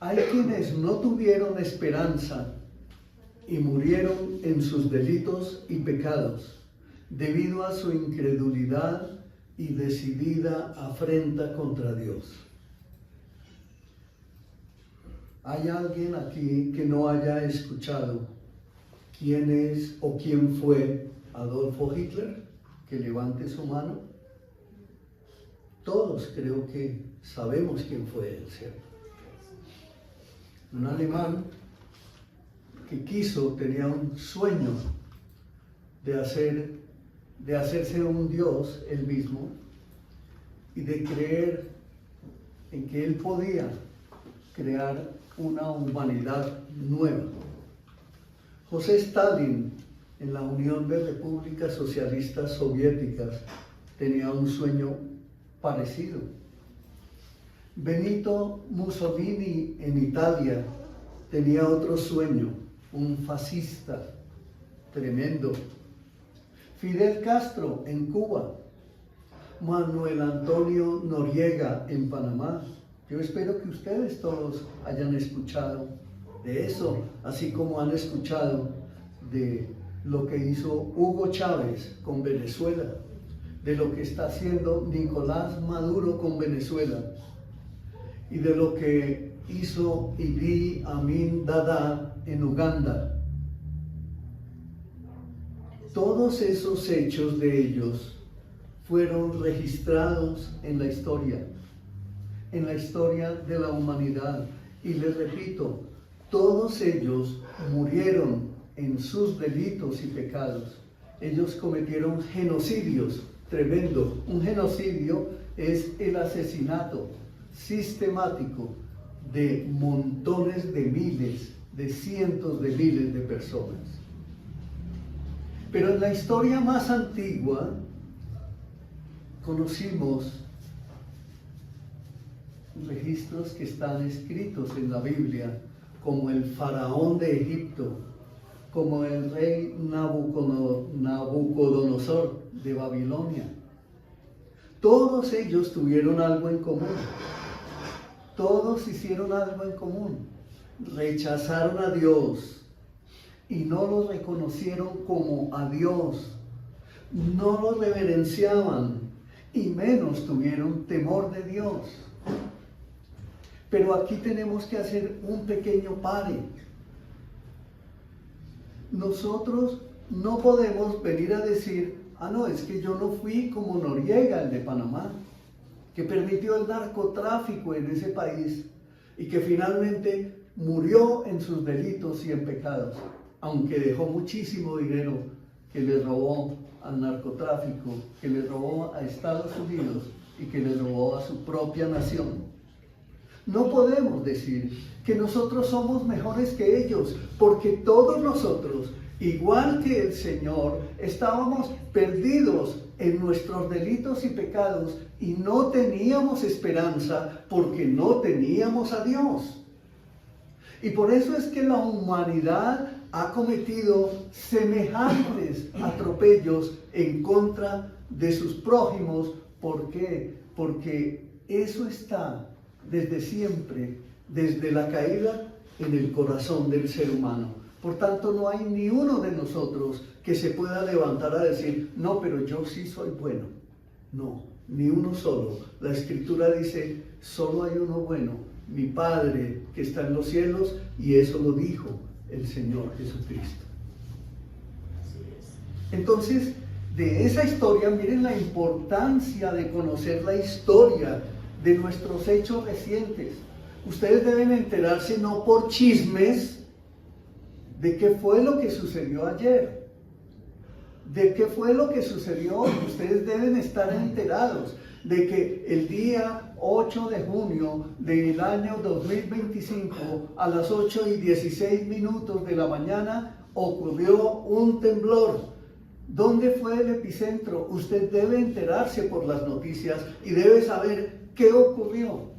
Hay quienes no tuvieron esperanza y murieron en sus delitos y pecados, debido a su incredulidad y decidida afrenta contra Dios. ¿Hay alguien aquí que no haya escuchado quién es o quién fue Adolfo Hitler? Que levante su mano. Todos creo que sabemos quién fue él, ¿cierto? Un alemán que tenía un sueño de hacerse un Dios él mismo y de creer en que él podía crear una humanidad nueva. José Stalin, en la Unión de Repúblicas Socialistas Soviéticas, tenía un sueño parecido. Benito Mussolini en Italia tenía otro sueño, un fascista tremendo. Fidel Castro en Cuba, Manuel Antonio Noriega en Panamá. Yo espero que ustedes todos hayan escuchado de eso, así como han escuchado de lo que hizo Hugo Chávez con Venezuela, de lo que está haciendo Nicolás Maduro con Venezuela y de lo que hizo Idi Amin Dada en Uganda. Todos esos hechos de ellos fueron registrados en la historia de la humanidad. Y les repito, todos ellos murieron en sus delitos y pecados. Ellos cometieron genocidios tremendos. Un genocidio es el asesinato sistemático de montones de miles, de cientos de miles de personas. Pero en la historia más antigua conocimos registros que están escritos en la Biblia, como el faraón de Egipto, como el rey Nabucodonosor de Babilonia. Todos ellos tuvieron algo en común. Todos hicieron algo en común. Rechazaron a Dios y no lo reconocieron como a Dios. No lo reverenciaban y menos tuvieron temor de Dios. Pero aquí tenemos que hacer un pequeño pare. Nosotros no podemos venir a decir, no, es que yo no fui como Noriega, el de Panamá, que permitió el narcotráfico en ese país y que finalmente murió en sus delitos y en pecados, aunque dejó muchísimo dinero que le robó al narcotráfico, que le robó a Estados Unidos y que le robó a su propia nación. No podemos decir que nosotros somos mejores que ellos, porque todos nosotros, igual que el Señor, estábamos perdidos en nuestros delitos y pecados y no teníamos esperanza porque no teníamos a Dios. Y por eso es que la humanidad ha cometido semejantes atropellos en contra de sus prójimos. ¿Por qué? Porque eso está desde siempre, desde la caída, en el corazón del ser humano. Por tanto, no hay ni uno de nosotros que se pueda levantar a decir, no, pero yo sí soy bueno. No, ni uno solo. La Escritura dice, solo hay uno bueno, mi Padre que está en los cielos, y eso lo dijo el Señor Jesucristo. Entonces, de esa historia, miren la importancia de conocer la historia de nuestros hechos recientes. Ustedes deben enterarse no por chismes de qué fue lo que sucedió ayer, de qué fue lo que sucedió. Ustedes deben estar enterados de que el día 8 de junio del año 2025 a las 8:16 de la mañana ocurrió un temblor. ¿Dónde fue el epicentro? Usted debe enterarse por las noticias y debe saber qué ocurrió.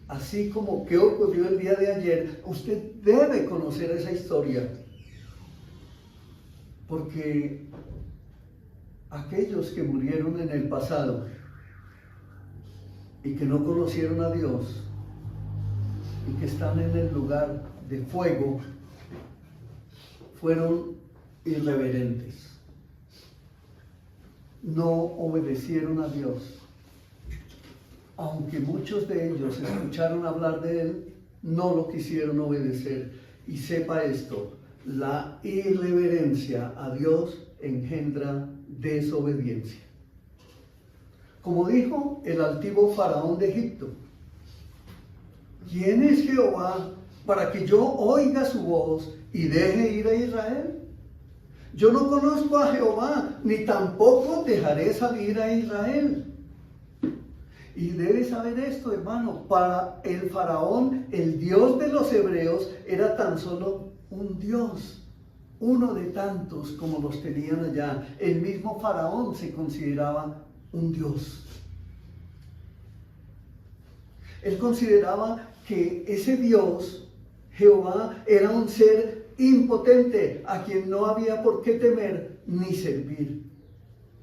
Así como qué ocurrió el día de ayer, usted debe conocer esa historia. Porque aquellos que murieron en el pasado y que no conocieron a Dios, y que están en el lugar de fuego fueron irreverentes. No obedecieron a Dios. Aunque muchos de ellos escucharon hablar de Él, no lo quisieron obedecer. Y sepa esto, la irreverencia a Dios engendra desobediencia. Como dijo el altivo faraón de Egipto, ¿quién es Jehová para que yo oiga su voz y deje ir a Israel? Yo no conozco a Jehová, ni tampoco dejaré salir a Israel. Y debes saber esto, hermano, para el faraón, el Dios de los hebreos era tan solo un Dios, uno de tantos como los tenían allá. El mismo faraón se consideraba un Dios. Él consideraba que ese Dios, Jehová, era un ser impotente a quien no había por qué temer ni servir.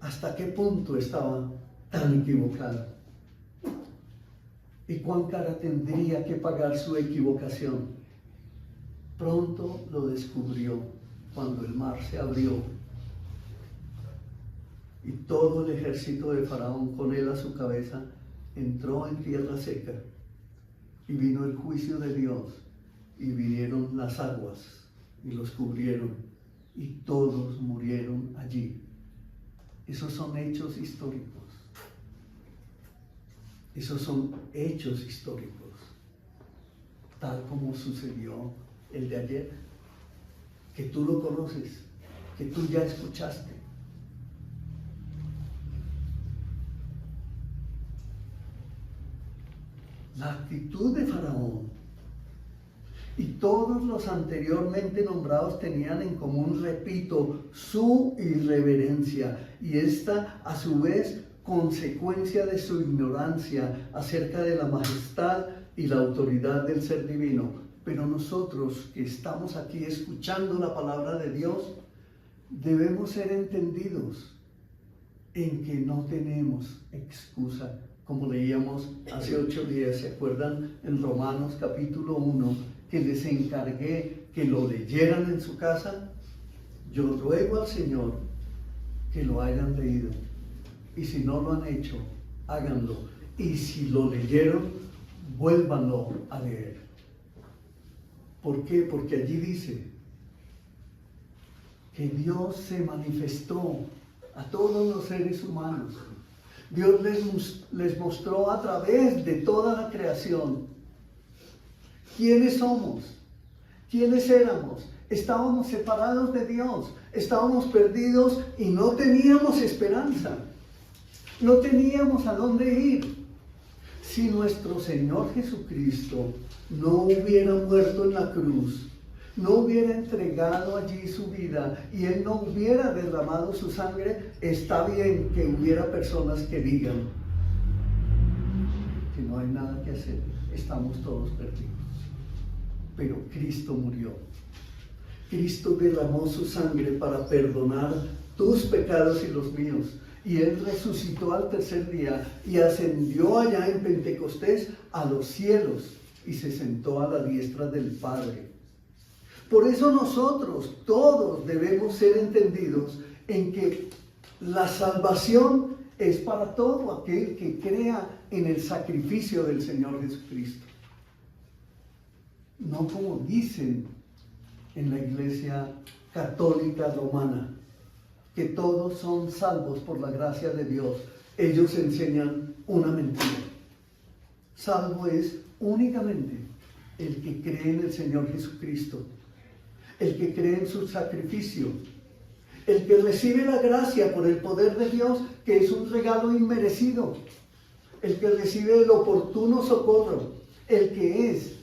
¿Hasta qué punto estaba tan equivocado? ¿Y cuán cara tendría que pagar su equivocación? Pronto lo descubrió cuando el mar se abrió y todo el ejército de Faraón con él a su cabeza entró en tierra seca, y vino el juicio de Dios y vinieron las aguas y los cubrieron y todos murieron allí. Esos son hechos históricos. Esos son hechos históricos, tal como sucedió el de ayer, que tú lo conoces, que tú ya escuchaste. La actitud de Faraón y todos los anteriormente nombrados tenían en común, repito, su irreverencia, y esta a su vez consecuencia de su ignorancia acerca de la majestad y la autoridad del ser divino. Pero nosotros que estamos aquí escuchando la palabra de Dios, debemos ser entendidos en que no tenemos excusa. Como leíamos hace 8 días, ¿se acuerdan? En Romanos capítulo 1, que les encargué que lo leyeran en su casa. Yo ruego al Señor que lo hayan leído. Y si no lo han hecho, háganlo. Y si lo leyeron, vuélvanlo a leer. ¿Por qué? Porque allí dice que Dios se manifestó a todos los seres humanos. Dios les mostró a través de toda la creación quiénes somos, quiénes éramos. Estábamos separados de Dios, estábamos perdidos y no teníamos esperanza. No teníamos a dónde ir. Si nuestro Señor Jesucristo no hubiera muerto en la cruz, no hubiera entregado allí su vida y Él no hubiera derramado su sangre, está bien que hubiera personas que digan que no hay nada que hacer, estamos todos perdidos. Pero Cristo murió. Cristo derramó su sangre para perdonar tus pecados y los míos. Y Él resucitó al tercer día y ascendió allá en Pentecostés a los cielos y se sentó a la diestra del Padre. Por eso nosotros todos debemos ser entendidos en que la salvación es para todo aquel que crea en el sacrificio del Señor Jesucristo. No como dicen en la Iglesia Católica Romana, que todos son salvos por la gracia de Dios. Ellos enseñan una mentira. Salvo es únicamente el que cree en el Señor Jesucristo, el que cree en su sacrificio, el que recibe la gracia por el poder de Dios, que es un regalo inmerecido, el que recibe el oportuno socorro, el que es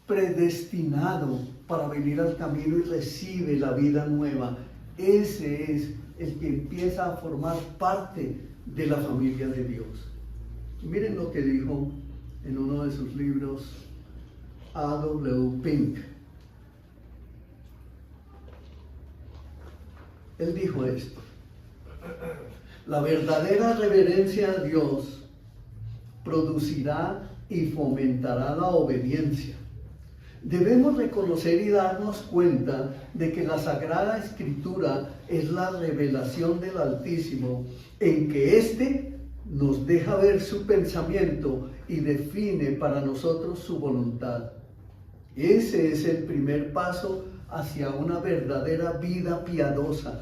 predestinado para venir al camino y recibe la vida nueva. Ese es el que empieza a formar parte de la familia de Dios. Miren lo que dijo en uno de sus libros A.W. Pink. Él dijo esto: la verdadera reverencia a Dios producirá y fomentará la obediencia. Debemos reconocer y darnos cuenta de que la Sagrada Escritura es la revelación del Altísimo, en que éste nos deja ver su pensamiento y define para nosotros su voluntad. Ese es el primer paso hacia una verdadera vida piadosa.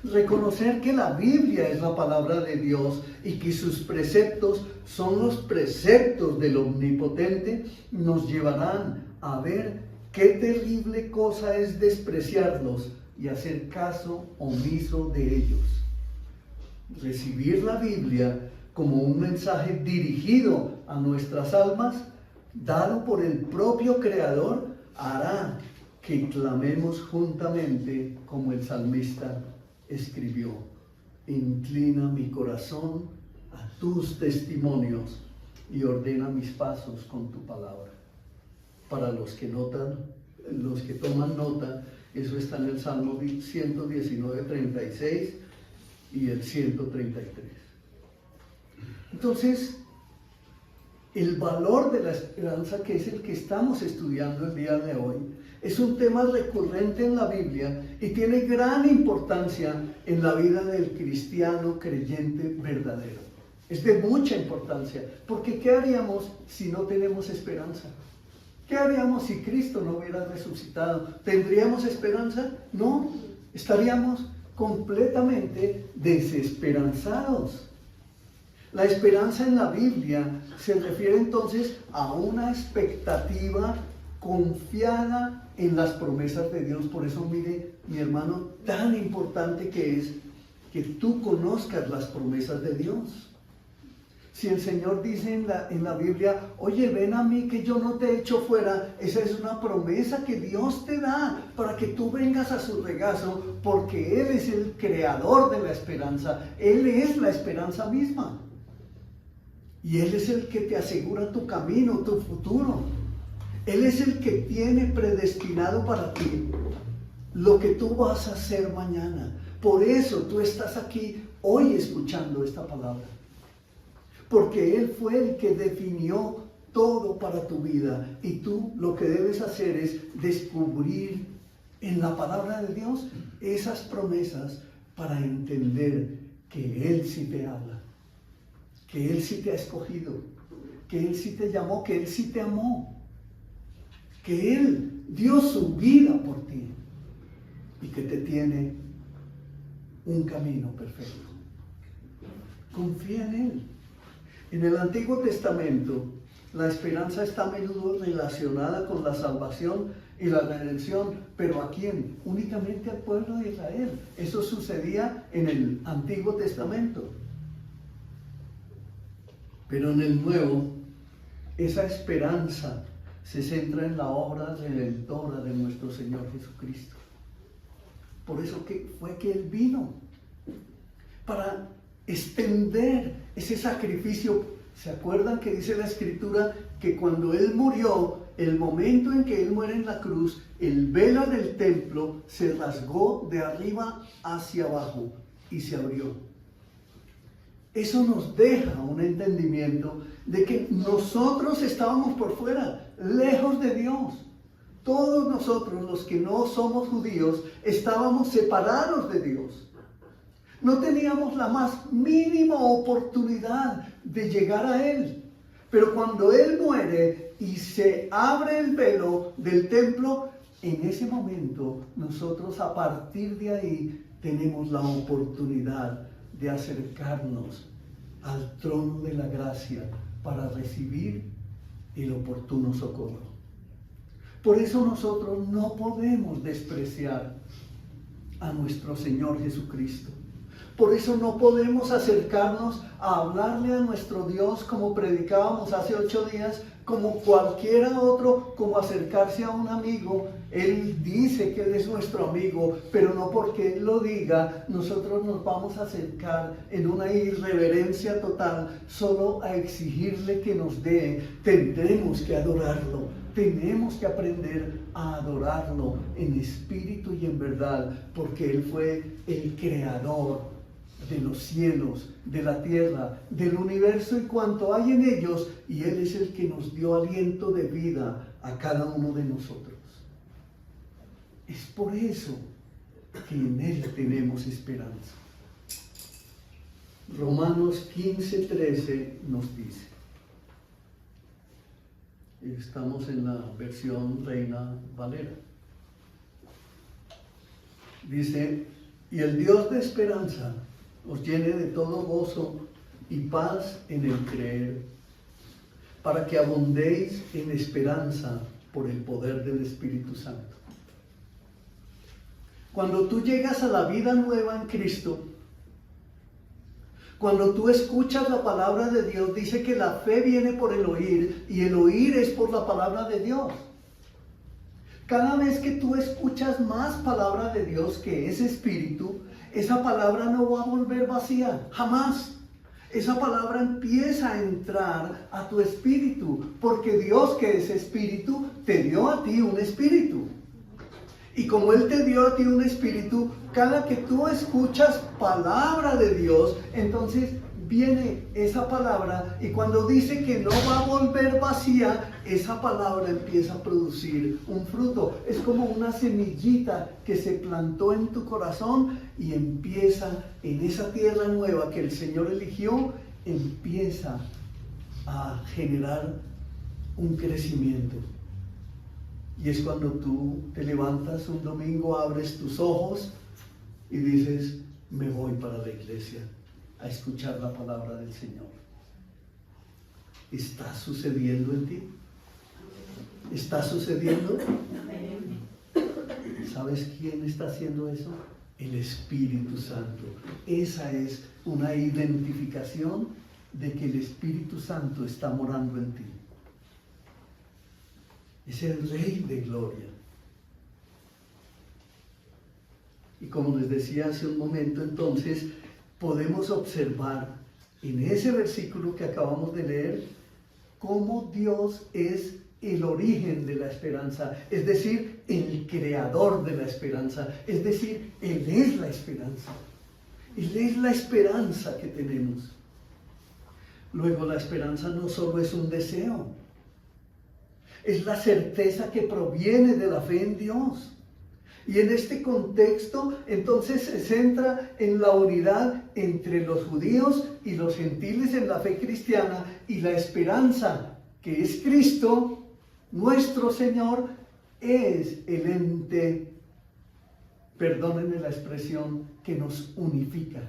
Reconocer que la Biblia es la palabra de Dios y que sus preceptos son los preceptos del Omnipotente nos llevarán a ver qué terrible cosa es despreciarlos y hacer caso omiso de ellos. Recibir la Biblia como un mensaje dirigido a nuestras almas, dado por el propio Creador, hará que clamemos juntamente como el salmista escribió: inclina mi corazón a tus testimonios y ordena mis pasos con tu palabra. Para los que toman nota, eso está en el Salmo 119, 36 y el 133. Entonces, el valor de la esperanza, que es el que estamos estudiando el día de hoy, es un tema recurrente en la Biblia y tiene gran importancia en la vida del cristiano creyente verdadero. Es de mucha importancia, porque ¿qué haríamos si no tenemos esperanza? ¿Qué haríamos si Cristo no hubiera resucitado? ¿Tendríamos esperanza? No, estaríamos completamente desesperanzados. La esperanza en la Biblia se refiere entonces a una expectativa confiada en las promesas de Dios. Por eso, mire, mi hermano, tan importante que es que tú conozcas las promesas de Dios. Si el Señor dice en la Biblia, oye, ven a mí que yo no te echo fuera, esa es una promesa que Dios te da para que tú vengas a su regazo, porque Él es el creador de la esperanza. Él es la esperanza misma. Y Él es el que te asegura tu camino, tu futuro. Él es el que tiene predestinado para ti lo que tú vas a hacer mañana. Por eso tú estás aquí hoy escuchando esta palabra. Porque Él fue el que definió todo para tu vida. Y tú lo que debes hacer es descubrir en la palabra de Dios esas promesas para entender que Él sí te habla, que Él sí te ha escogido, que Él sí te llamó, que Él sí te amó, que Él dio su vida por ti y que te tiene un camino perfecto. Confía en Él. En el Antiguo Testamento, la esperanza está a menudo relacionada con la salvación y la redención, pero ¿a quién? Únicamente al pueblo de Israel. Eso sucedía en el Antiguo Testamento. Pero en el Nuevo, esa esperanza se centra en la obra redentora de nuestro Señor Jesucristo. Por eso fue que Él vino, para extender ese sacrificio. ¿Se acuerdan que dice la Escritura que cuando Él murió, el momento en que Él muere en la cruz, el velo del templo se rasgó de arriba hacia abajo y se abrió? Eso nos deja un entendimiento de que nosotros estábamos por fuera, lejos de Dios. Todos nosotros, los que no somos judíos, estábamos separados de Dios. No teníamos la más mínima oportunidad de llegar a Él. Pero cuando Él muere y se abre el velo del templo, en ese momento nosotros a partir de ahí tenemos la oportunidad de acercarnos al trono de la gracia para recibir el oportuno socorro. Por eso nosotros no podemos despreciar a nuestro Señor Jesucristo. Por eso no podemos acercarnos a hablarle a nuestro Dios como predicábamos hace 8 días, como cualquiera otro, como acercarse a un amigo. Él dice que Él es nuestro amigo, pero no porque Él lo diga, nosotros nos vamos a acercar en una irreverencia total, solo a exigirle que nos dé. Tendremos que adorarlo, tenemos que aprender a adorarlo en espíritu y en verdad, porque Él fue el creador de los cielos, de la tierra, del universo y cuanto hay en ellos, y Él es el que nos dio aliento de vida a cada uno de nosotros. Es por eso que en Él tenemos esperanza. Romanos 15:13 nos dice, estamos en la versión Reina Valera, dice: y el Dios de esperanza os llene de todo gozo y paz en el creer, para que abundéis en esperanza por el poder del Espíritu Santo. Cuando tú llegas a la vida nueva en Cristo, cuando tú escuchas la palabra de Dios, dice que la fe viene por el oír, y el oír es por la palabra de Dios. Cada vez que tú escuchas más palabra de Dios, que es espíritu, esa palabra no va a volver vacía, jamás. Esa palabra empieza a entrar a tu espíritu, porque Dios, que es espíritu, te dio a ti un espíritu. Y como Él te dio a ti un espíritu, cada que tú escuchas palabra de Dios, entonces viene esa palabra, y cuando dice que no va a volver vacía, esa palabra empieza a producir un fruto. Es como una semillita que se plantó en tu corazón y empieza en esa tierra nueva que el Señor eligió, empieza a generar un crecimiento. Y es cuando tú te levantas un domingo, abres tus ojos y dices: me voy para la iglesia a escuchar la palabra del Señor. ¿Está sucediendo en ti? ¿Está sucediendo? ¿Sabes quién está haciendo eso? El Espíritu Santo. Esa es una identificación de que el Espíritu Santo está morando en ti. Es el Rey de Gloria. Y como les decía hace un momento, entonces podemos observar en ese versículo que acabamos de leer cómo Dios es el origen de la esperanza, es decir, el creador de la esperanza, es decir, Él es la esperanza. Él es la esperanza que tenemos. Luego, la esperanza no solo es un deseo, es la certeza que proviene de la fe en Dios. Y en este contexto, entonces, se centra en la unidad entre los judíos y los gentiles en la fe cristiana, y la esperanza, que es Cristo, nuestro Señor, es el ente, perdónenme la expresión, que nos unifica.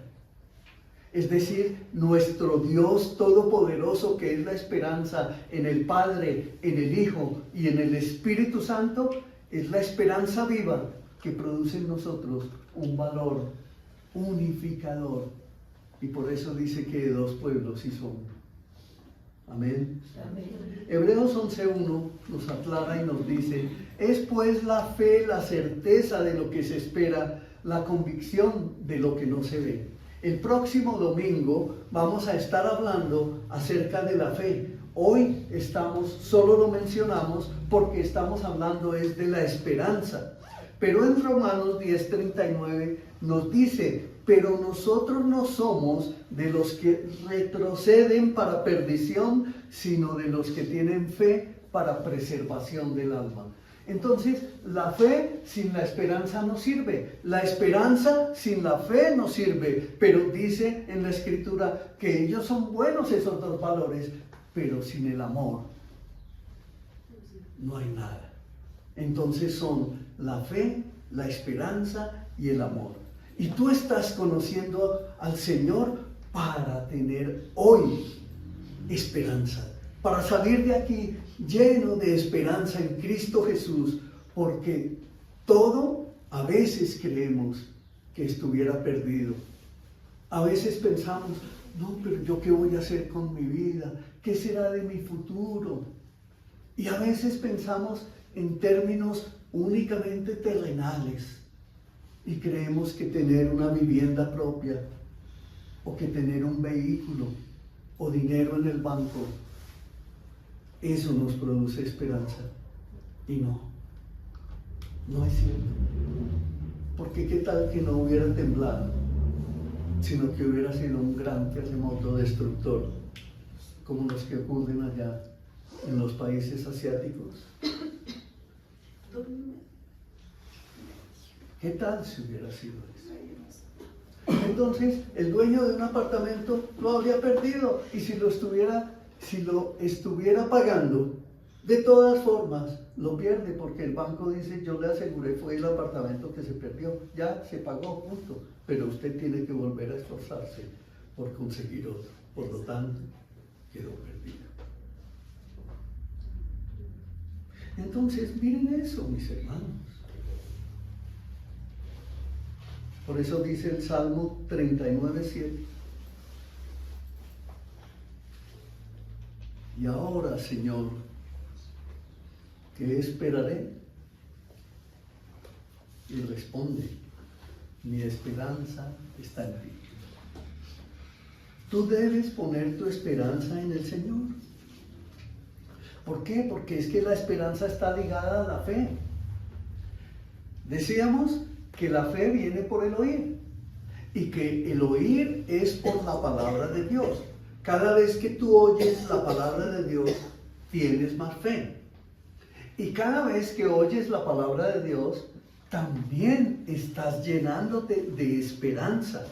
Es decir, nuestro Dios todopoderoso, que es la esperanza en el Padre, en el Hijo y en el Espíritu Santo, es la esperanza viva que produce en nosotros un valor unificador. Y por eso dice que de dos pueblos hizo uno. Amén. Amén. Hebreos 11:1 nos aclara y nos dice: es pues la fe la certeza de lo que se espera, la convicción de lo que no se ve. El próximo domingo vamos a estar hablando acerca de la fe. Hoy solo lo mencionamos porque estamos hablando es de la esperanza. Pero en Romanos 10:39 nos dice: pero nosotros no somos de los que retroceden para perdición, sino de los que tienen fe para preservación del alma. Entonces, la fe sin la esperanza no sirve. La esperanza sin la fe no sirve. Pero dice en la Escritura que ellos son buenos, esos dos valores, pero sin el amor no hay nada. Entonces son la fe, la esperanza y el amor. Y tú estás conociendo al Señor para tener hoy esperanza, para salir de aquí lleno de esperanza en Cristo Jesús, porque todo a veces creemos que estuviera perdido. A veces pensamos: no, pero ¿yo qué voy a hacer con mi vida? ¿Qué será de mi futuro? Y a veces pensamos en términos únicamente terrenales y creemos que tener una vivienda propia, o que tener un vehículo, o dinero en el banco, eso nos produce esperanza. Y no es cierto. Porque qué tal que no hubiera temblado, sino que hubiera sido un gran terremoto destructor, como los que ocurren allá en los países asiáticos. ¿Qué tal si hubiera sido eso? Entonces, el dueño de un apartamento lo habría perdido, y si lo estuviera pagando, de todas formas, lo pierde, porque el banco dice: yo le aseguré, fue el apartamento que se perdió, ya se pagó, punto, pero usted tiene que volver a esforzarse por conseguir otro, por lo tanto, quedó perdido. Entonces, miren eso, mis hermanos. Por eso dice el Salmo 39:7. Y ahora, Señor, ¿qué esperaré? Y responde: mi esperanza está en ti. Tú debes poner tu esperanza en el Señor. ¿Por qué? Porque es que la esperanza está ligada a la fe. Decíamos que la fe viene por el oír, y que el oír es por la palabra de Dios. Cada vez que tú oyes la palabra de Dios, tienes más fe. Y cada vez que oyes la palabra de Dios, también estás llenándote de esperanza.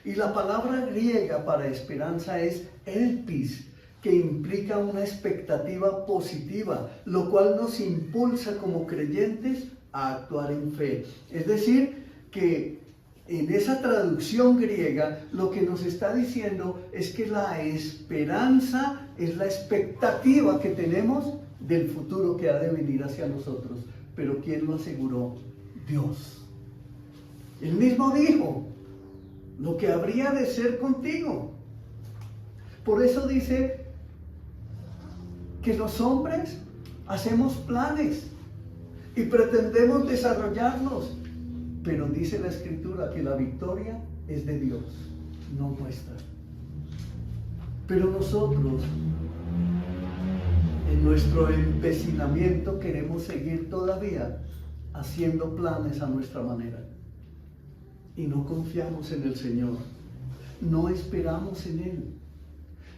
Y la palabra griega para esperanza es elpis, que implica una expectativa positiva, lo cual nos impulsa como creyentes a actuar en fe. Es decir, que en esa traducción griega lo que nos está diciendo es que la esperanza es la expectativa que tenemos del futuro que ha de venir hacia nosotros. Pero ¿quién lo aseguró? Dios. Él mismo dijo lo que habría de ser contigo. Por eso dice que los hombres hacemos planes y pretendemos desarrollarlos, pero dice la Escritura que la victoria es de Dios, no nuestra. Pero nosotros, en nuestro empecinamiento, queremos seguir todavía haciendo planes a nuestra manera, y no confiamos en el Señor, no esperamos en Él.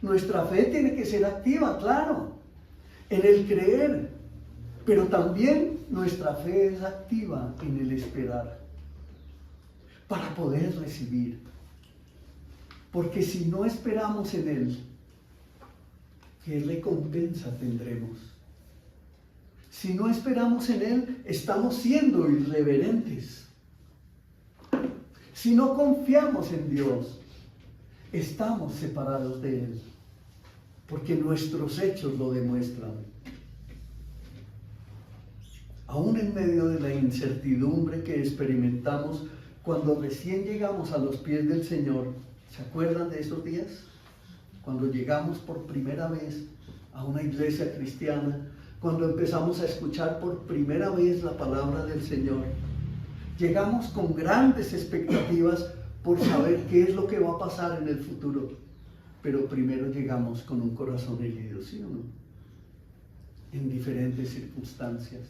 Nuestra fe tiene que ser activa, claro, en el creer, pero también nuestra fe es activa en el esperar, para poder recibir. Porque si no esperamos en Él, ¿qué recompensa tendremos? Si no esperamos en Él, estamos siendo irreverentes. Si no confiamos en Dios, estamos separados de Él, porque nuestros hechos lo demuestran. Aún en medio de la incertidumbre que experimentamos cuando recién llegamos a los pies del Señor, ¿se acuerdan de esos días? Cuando llegamos por primera vez a una iglesia cristiana, cuando empezamos a escuchar por primera vez la palabra del Señor, llegamos con grandes expectativas por saber qué es lo que va a pasar en el futuro, pero primero llegamos con un corazón herido, ¿sí o no? En diferentes circunstancias,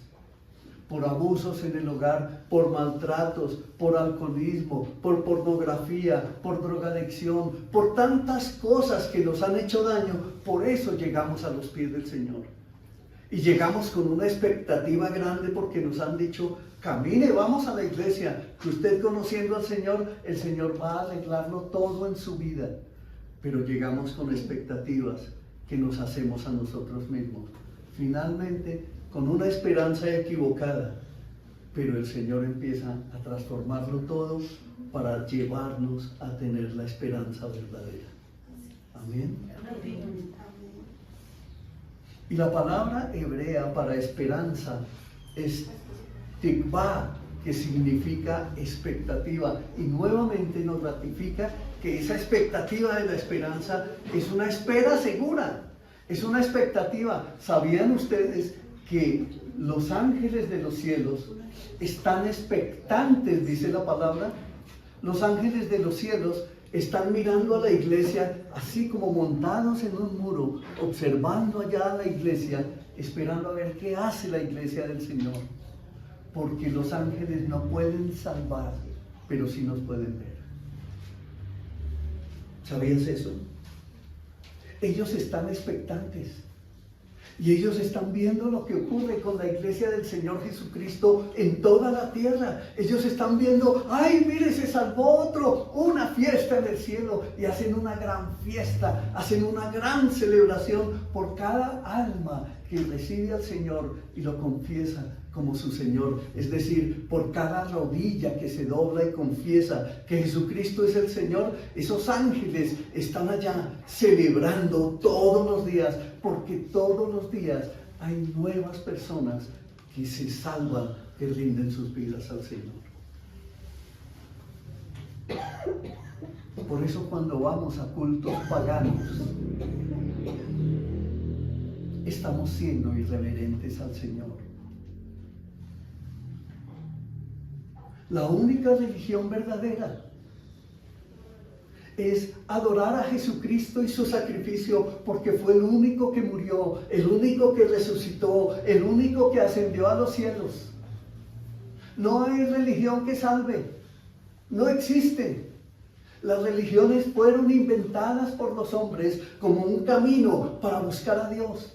por abusos en el hogar, por maltratos, por alcoholismo, por pornografía, por drogadicción, por tantas cosas que nos han hecho daño. Por eso llegamos a los pies del Señor. Y llegamos con una expectativa grande porque nos han dicho: camine, vamos a la iglesia, que usted conociendo al Señor, el Señor va a arreglarlo todo en su vida. Pero llegamos con expectativas que nos hacemos a nosotros mismos. Finalmente, con una esperanza equivocada, pero el Señor empieza a transformarlo todo para llevarnos a tener la esperanza verdadera. Amén. Y la palabra hebrea para esperanza es tikvah, que significa expectativa, y nuevamente nos ratifica que esa expectativa de la esperanza es una espera segura, es una expectativa. ¿Sabían ustedes que los ángeles de los cielos están expectantes, dice la palabra? Los ángeles de los cielos están mirando a la iglesia así como montados en un muro, observando allá a la iglesia, esperando a ver qué hace la iglesia del Señor. Porque los ángeles no pueden salvar, pero sí nos pueden ver. ¿Sabías eso? Ellos están expectantes. Y ellos están viendo lo que ocurre con la iglesia del Señor Jesucristo en toda la tierra. Ellos están viendo, ¡ay, mire, se salvó otro! Una fiesta en el cielo. Y hacen una gran fiesta, hacen una gran celebración por cada alma que recibe al Señor y lo confiesa como su Señor. Es decir, por cada rodilla que se dobla y confiesa que Jesucristo es el Señor. Esos ángeles están allá celebrando todos los días, porque todos los días hay nuevas personas que se salvan, que rinden sus vidas al Señor. Por eso cuando vamos a cultos paganos, estamos siendo irreverentes al Señor. La única religión verdadera es adorar a Jesucristo y su sacrificio, porque fue el único que murió, el único que resucitó, el único que ascendió a los cielos. No hay religión que salve, no existe. Las religiones fueron inventadas por los hombres como un camino para buscar a Dios.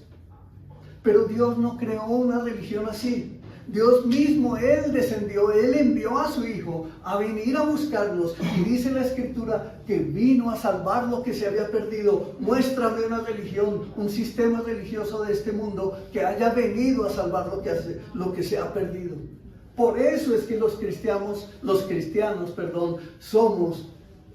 Pero Dios no creó una religión así. Dios mismo, Él descendió, Él envió a su Hijo a venir a buscarnos. Y dice la Escritura que vino a salvar lo que se había perdido. Muéstrame una religión, un sistema religioso de este mundo que haya venido a salvar lo que se ha perdido. Por eso es que los cristianos, somos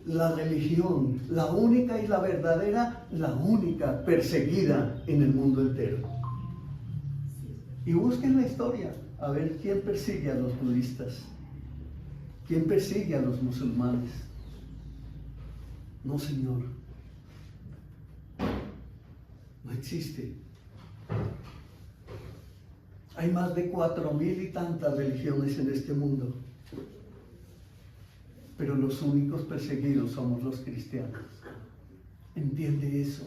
la religión, la única y la verdadera, la única perseguida en el mundo entero. Y busquen la historia. A ver, ¿quién persigue a los budistas? ¿Quién persigue a los musulmanes? No, Señor. No existe. Hay más de 4,000 y tantas religiones en este mundo. Pero los únicos perseguidos somos los cristianos. Entiende eso.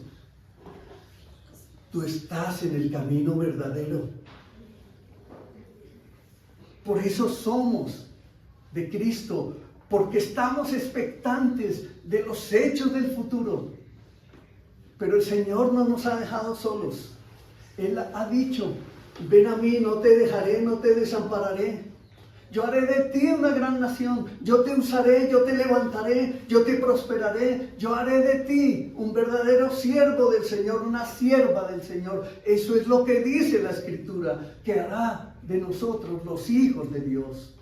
Tú estás en el camino verdadero. Por eso somos de Cristo, porque estamos expectantes de los hechos del futuro. Pero el Señor no nos ha dejado solos. Él ha dicho, ven a mí, no te dejaré, no te desampararé. Yo haré de ti una gran nación, yo te usaré, yo te levantaré, yo te prosperaré, yo haré de ti un verdadero siervo del Señor, una sierva del Señor. Eso es lo que dice la Escritura, que hará de nosotros los hijos de Dios.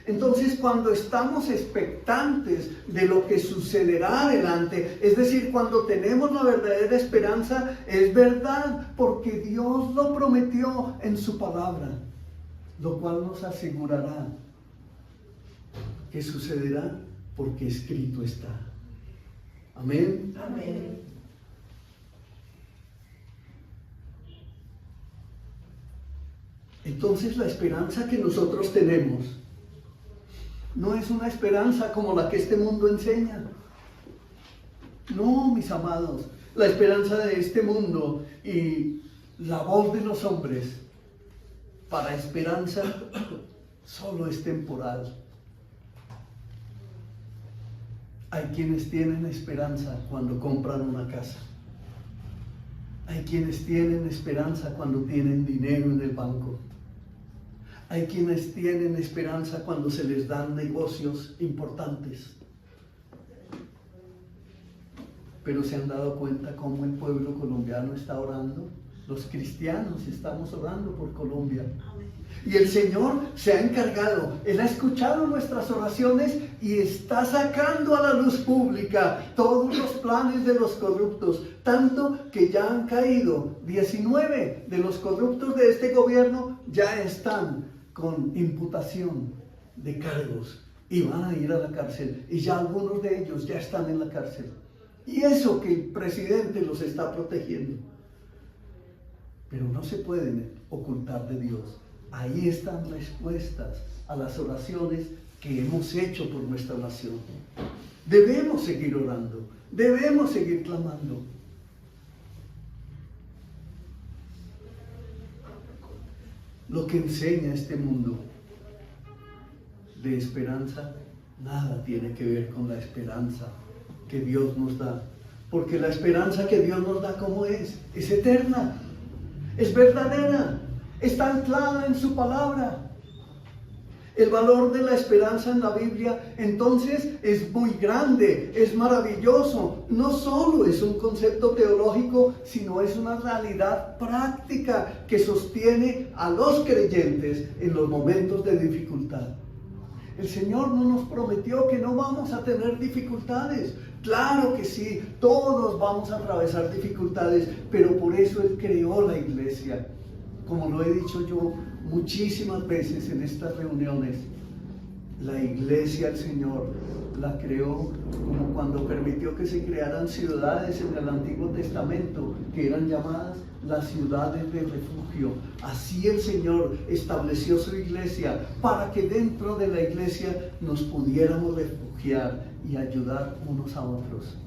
Entonces, cuando estamos expectantes de lo que sucederá adelante, es decir, cuando tenemos la verdadera esperanza, es verdad, porque Dios lo prometió en su palabra, lo cual nos asegurará que sucederá porque escrito está. Amén. Amén. Entonces la esperanza que nosotros tenemos no es una esperanza como la que este mundo enseña. No, mis amados, la esperanza de este mundo y la voz de los hombres para esperanza solo es temporal. Hay quienes tienen esperanza cuando compran una casa. Hay quienes tienen esperanza cuando tienen dinero en el banco. Hay quienes tienen esperanza cuando se les dan negocios importantes. Pero ¿se han dado cuenta cómo el pueblo colombiano está orando? Los cristianos estamos orando por Colombia. Y el Señor se ha encargado, Él ha escuchado nuestras oraciones y está sacando a la luz pública todos los planes de los corruptos, tanto que ya han caído 19 de los corruptos de este gobierno, ya están con imputación de cargos y van a ir a la cárcel, y ya algunos de ellos ya están en la cárcel. Y eso que el presidente los está protegiendo. Pero no se pueden ocultar de Dios. Ahí están respuestas a las oraciones que hemos hecho por nuestra nación. Debemos seguir orando, debemos seguir clamando. Lo que enseña este mundo de esperanza, nada tiene que ver con la esperanza que Dios nos da. Porque la esperanza que Dios nos da, ¿cómo es? Es eterna, es verdadera, está anclada en su palabra. El valor de la esperanza en la Biblia, entonces, es muy grande, es maravilloso. No solo es un concepto teológico, sino es una realidad práctica que sostiene a los creyentes en los momentos de dificultad. El Señor no nos prometió que no vamos a tener dificultades. Claro que sí, todos vamos a atravesar dificultades, pero por eso Él creó la iglesia. Como lo he dicho yo muchísimas veces en estas reuniones, la iglesia el Señor la creó como cuando permitió que se crearan ciudades en el Antiguo Testamento, que eran llamadas las ciudades de refugio. Así el Señor estableció su iglesia para que dentro de la iglesia nos pudiéramos refugiar y ayudar unos a otros.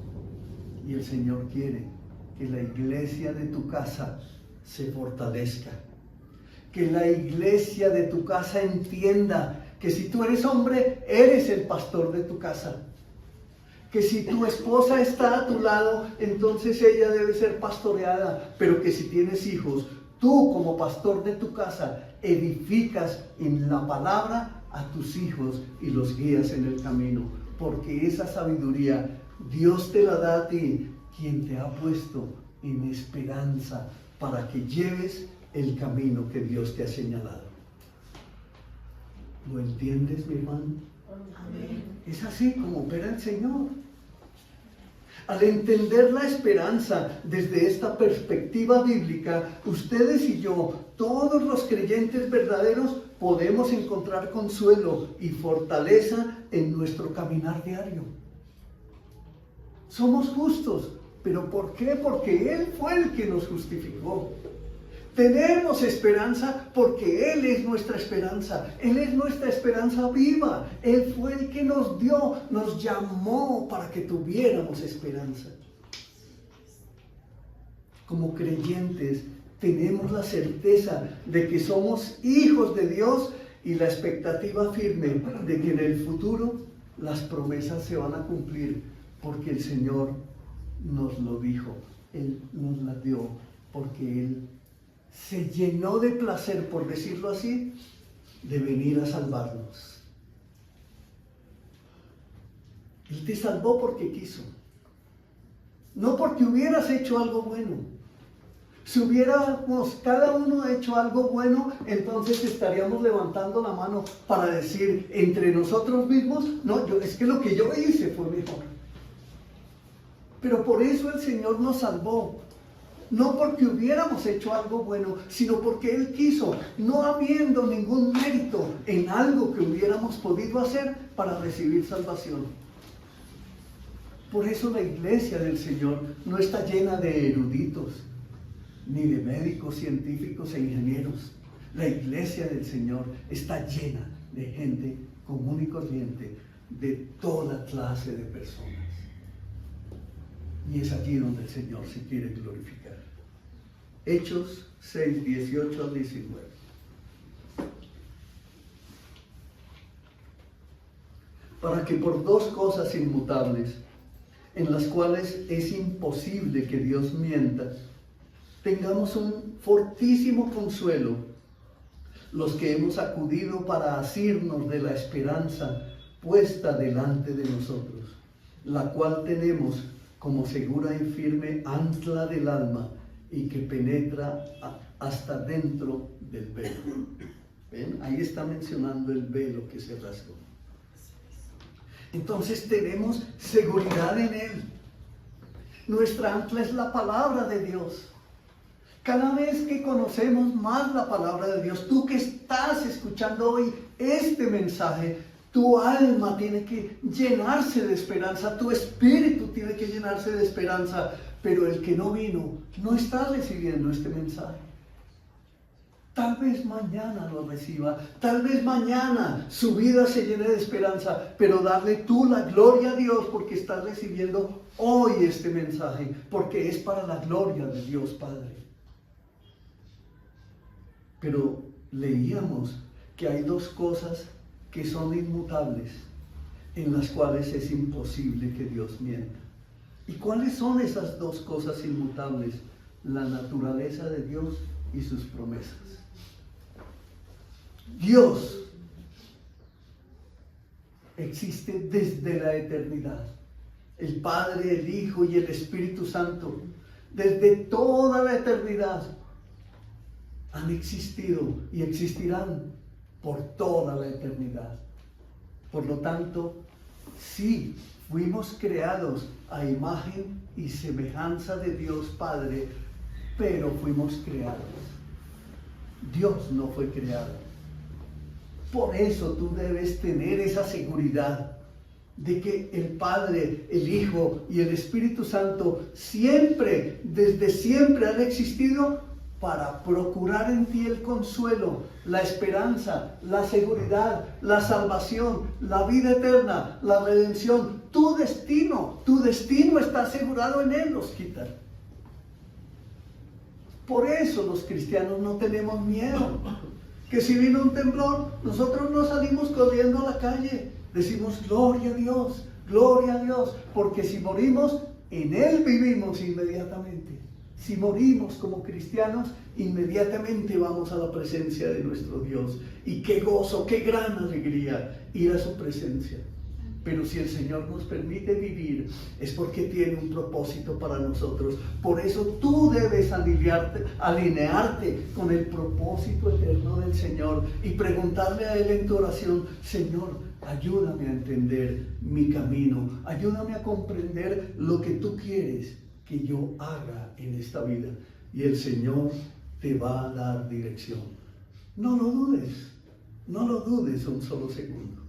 Y el Señor quiere que la iglesia de tu casa se fortalezca. Que la iglesia de tu casa entienda que si tú eres hombre, eres el pastor de tu casa. Que si tu esposa está a tu lado, entonces ella debe ser pastoreada. Pero que si tienes hijos, tú como pastor de tu casa, edificas en la palabra a tus hijos y los guías en el camino. Porque esa sabiduría Dios te la da a ti, quien te ha puesto en esperanza para que lleves el camino que Dios te ha señalado. ¿Lo entiendes, mi hermano? Amén. Es así como opera el Señor. Al entender la esperanza desde esta perspectiva bíblica, ustedes y yo, todos los creyentes verdaderos, podemos encontrar consuelo y fortaleza en nuestro caminar diario. Somos justos, ¿pero por qué? Porque Él fue el que nos justificó. Tenemos esperanza porque Él es nuestra esperanza. Él es nuestra esperanza viva. Él fue el que nos dio, nos llamó para que tuviéramos esperanza. Como creyentes tenemos la certeza de que somos hijos de Dios y la expectativa firme de que en el futuro las promesas se van a cumplir porque el Señor nos lo dijo. Él nos las dio porque Él se llenó de placer, por decirlo así, de venir a salvarnos. Él te salvó porque quiso, no porque hubieras hecho algo bueno. Si hubiéramos cada uno hecho algo bueno, entonces estaríamos levantando la mano para decir entre nosotros mismos, no, es que lo que yo hice fue mejor. Pero por eso el Señor nos salvó. No porque hubiéramos hecho algo bueno, sino porque Él quiso, no habiendo ningún mérito en algo que hubiéramos podido hacer para recibir salvación. Por eso la iglesia del Señor no está llena de eruditos, ni de médicos, científicos e ingenieros. La iglesia del Señor está llena de gente común y corriente, de toda clase de personas. Y es allí donde el Señor se quiere glorificar. Hechos 6, 18 al 19. Para que por dos cosas inmutables, en las cuales es imposible que Dios mienta, tengamos un fortísimo consuelo, los que hemos acudido para asirnos de la esperanza puesta delante de nosotros, la cual tenemos como segura y firme ancla del alma y que penetra hasta dentro del velo. ¿Ven? Ahí está mencionando el velo que se rasgó. Entonces tenemos seguridad en Él. Nuestra ancla es la palabra de Dios. Cada vez que conocemos más la palabra de Dios, tú que estás escuchando hoy este mensaje, tu alma tiene que llenarse de esperanza, tu espíritu tiene que llenarse de esperanza, pero el que no vino no está recibiendo este mensaje. Tal vez mañana lo reciba, tal vez mañana su vida se llene de esperanza, pero darle tú la gloria a Dios porque estás recibiendo hoy este mensaje, porque es para la gloria de Dios Padre. Pero leíamos que hay dos cosas que son inmutables, en las cuales es imposible que Dios mienta. ¿Y cuáles son esas dos cosas inmutables? La naturaleza de Dios y sus promesas. Dios existe desde la eternidad. El Padre, el Hijo y el Espíritu Santo, desde toda la eternidad, han existido y existirán por toda la eternidad. Por lo tanto, sí, fuimos creados a imagen y semejanza de Dios Padre, pero fuimos creados. Dios no fue creado. Por eso tú debes tener esa seguridad de que el Padre, el Hijo y el Espíritu Santo siempre, desde siempre han existido para procurar en ti el consuelo, la esperanza, la seguridad, la salvación, la vida eterna, la redención. Tu destino está asegurado en Él, Osquitar. Por eso los cristianos no tenemos miedo. Que si vino un temblor, nosotros no salimos corriendo a la calle. Decimos, gloria a Dios, porque si morimos, en Él vivimos inmediatamente. Si morimos como cristianos, inmediatamente vamos a la presencia de nuestro Dios. Y qué gozo, qué gran alegría ir a su presencia. Pero si el Señor nos permite vivir, es porque tiene un propósito para nosotros. Por eso tú debes alinearte con el propósito eterno del Señor y preguntarle a Él en tu oración, Señor, ayúdame a entender mi camino, ayúdame a comprender lo que tú quieres que yo haga en esta vida. Y el Señor te va a dar dirección. No lo dudes un solo segundo.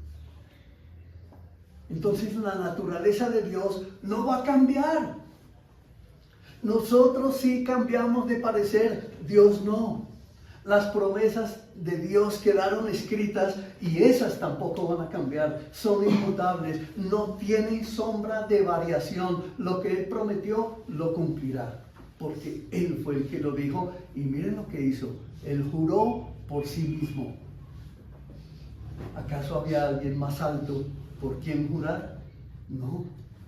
Entonces la naturaleza de Dios no va a cambiar. Nosotros sí cambiamos de parecer, Dios no. Las promesas de Dios quedaron escritas y esas tampoco van a cambiar. Son inmutables, no tienen sombra de variación. Lo que Él prometió, lo cumplirá. Porque Él fue el que lo dijo y miren lo que hizo. Él juró por sí mismo. ¿Acaso había alguien más alto por quien jurar? No,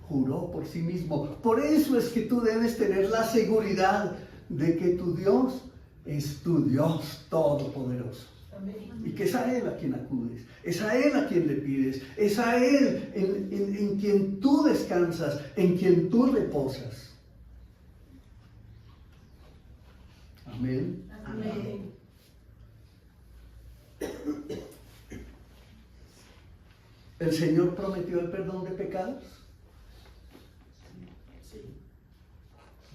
juró por sí mismo. Por eso es que tú debes tener la seguridad de que tu Dios es tu Dios todopoderoso. Amén. Y que es a Él a quien acudes, es a Él a quien le pides, es a Él en quien tú descansas, en quien tú reposas. Amén. Amén. ¿El Señor prometió el perdón de pecados? Sí.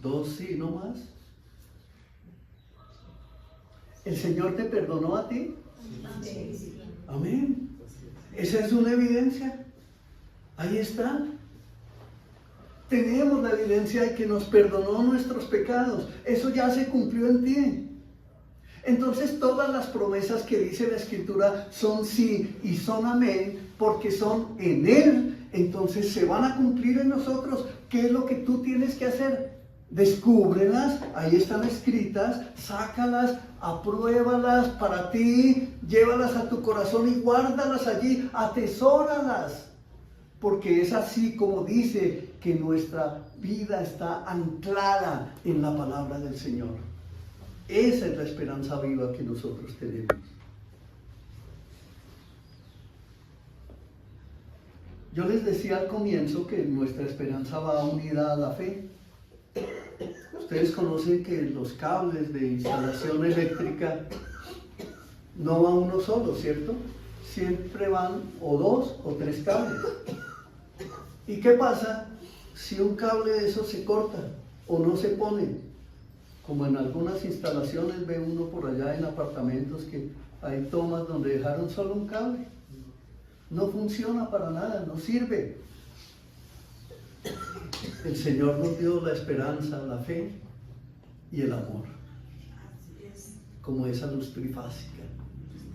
2 sí, no más. ¿El Señor te perdonó a ti? Sí. Amén. Esa es una evidencia. Ahí está. Tenemos la evidencia de que nos perdonó nuestros pecados. Eso ya se cumplió en ti. Entonces todas las promesas que dice la Escritura son sí y son amén, porque son en Él. Entonces se van a cumplir en nosotros. ¿Qué es lo que tú tienes que hacer? Descúbrelas, ahí están escritas, sácalas, apruébalas para ti, llévalas a tu corazón y guárdalas allí, atesóralas. Porque es así como dice que nuestra vida está anclada en la palabra del Señor. Esa es la esperanza viva que nosotros tenemos. Yo les decía al comienzo que nuestra esperanza va unida a la fe. Ustedes conocen que los cables de instalación eléctrica no va uno solo, ¿cierto? Siempre van o 2 o 3 cables. ¿Y qué pasa si un cable de esos se corta o no se pone? Como en algunas instalaciones ve uno por allá en apartamentos que hay tomas donde dejaron solo un cable. No funciona para nada, no sirve. El Señor nos dio la esperanza, la fe y el amor. Como esa luz trifásica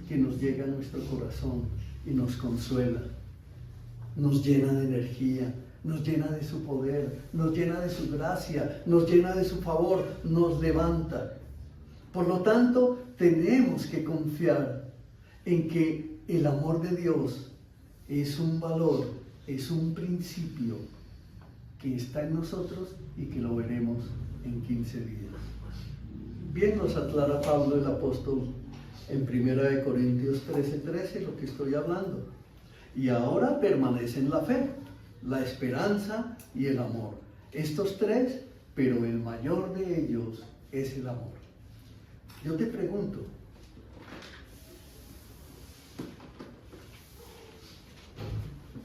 que nos llega a nuestro corazón y nos consuela, nos llena de energía, nos llena de su poder, nos llena de su gracia, nos llena de su favor, nos levanta. Por lo tanto, tenemos que confiar en que el amor de Dios es un valor, es un principio que está en nosotros y que lo veremos en 15 días. Bien nos aclara Pablo el apóstol en 1 Corintios 13:13 lo que estoy hablando. Y ahora permanecen la fe, la esperanza y el amor. Estos tres, pero el mayor de ellos es el amor. Yo te pregunto,